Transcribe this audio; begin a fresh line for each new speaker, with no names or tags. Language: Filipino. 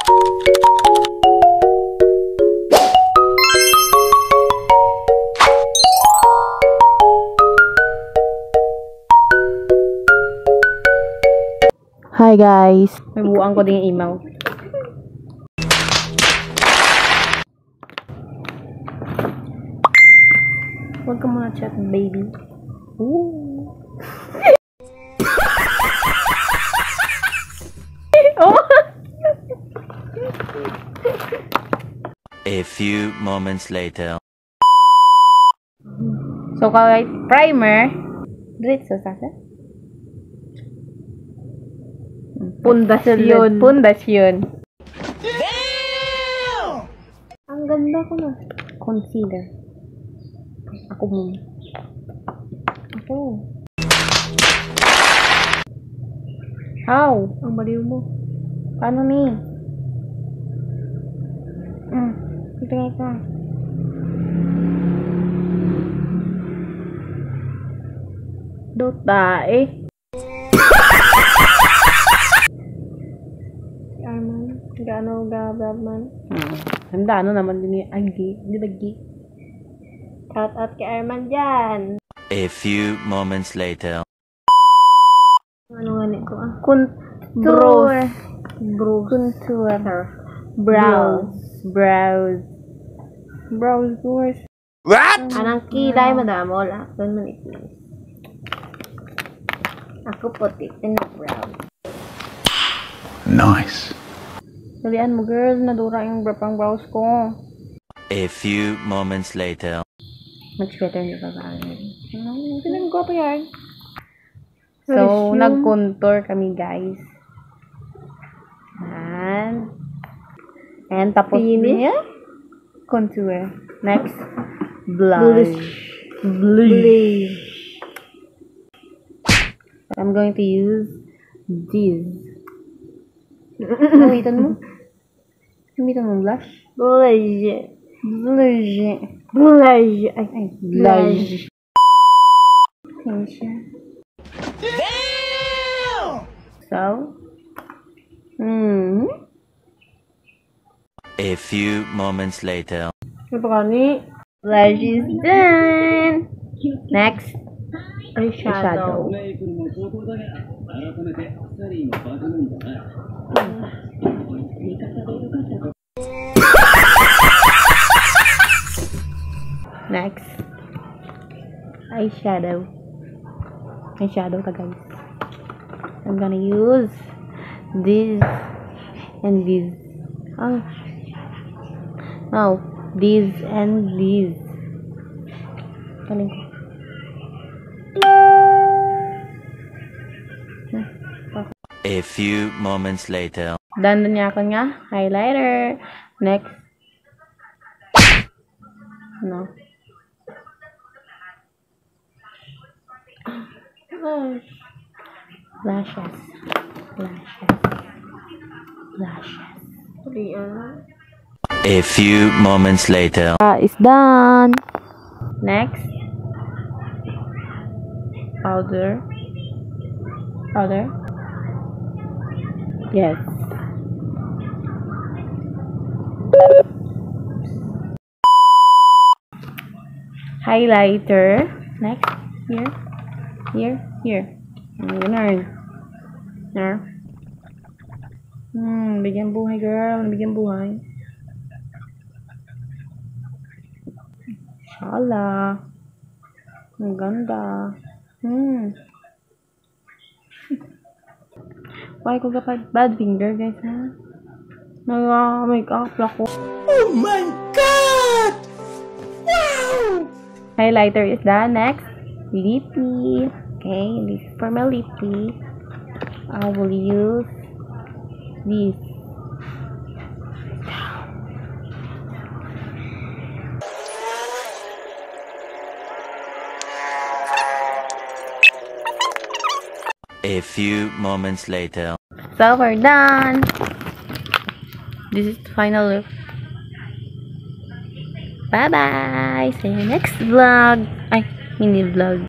Hi guys. May buang ko din yung imaw. Huwag ka muna chat, baby. Ooh. Oh.
A few moments later.
So, kahit primer, diretso sa pundasyon. Pundasyon. Ang ganda ko na. Concealer. Ako muna. Ako. How? Ang baliw mo. Paano ni? Tingnan ka. Dota eh. Arman, gaano man. Handa ano naman din yung agi, dilagi. Shout out kay Arman dyan.
A few moments later.
Ano nga nito ah? Contour. Contour. Brows. Brows.
What?
Anang kilay madam, wala. Doon man ito. Ako puti, brows.
Nice.
Dalian mo girl, nadura yung pang brows ko.
A few moments later.
Much better niyo pa ba? Pinag ko pa yan. So, nag-contour kami guys. And tapos niya, contour. Next, blush. I'm going to use this. Gamitan mo? Gamitan mo blush? Blush. Ay, blush. Attention. So,
A few moments later.
Blush is done. Next, eyeshadow. Next, eyeshadow. Eyeshadow ka guys. I'm gonna use this and this. Oh, this and this. Kaling ko.
A few moments later.
Done na niya ako nga highlighter. Next. No. Lashes.
A few moments later.
It's done. Next. Powder. Yes. Highlighter. Next. Here. Ganun. Bigyan buhay girl. Bigyan buhay. Shala. Ang ganda. Why ko kapag bad finger guys ha? Nag-make-up ako.
Oh my God! Wow!
Highlighter is done. Next, lippy. Okay, this is for my lippy. I will use this.
A few moments later.
So we're done. This is the final look. Bye bye. See you next vlog. Ay, mini vlog.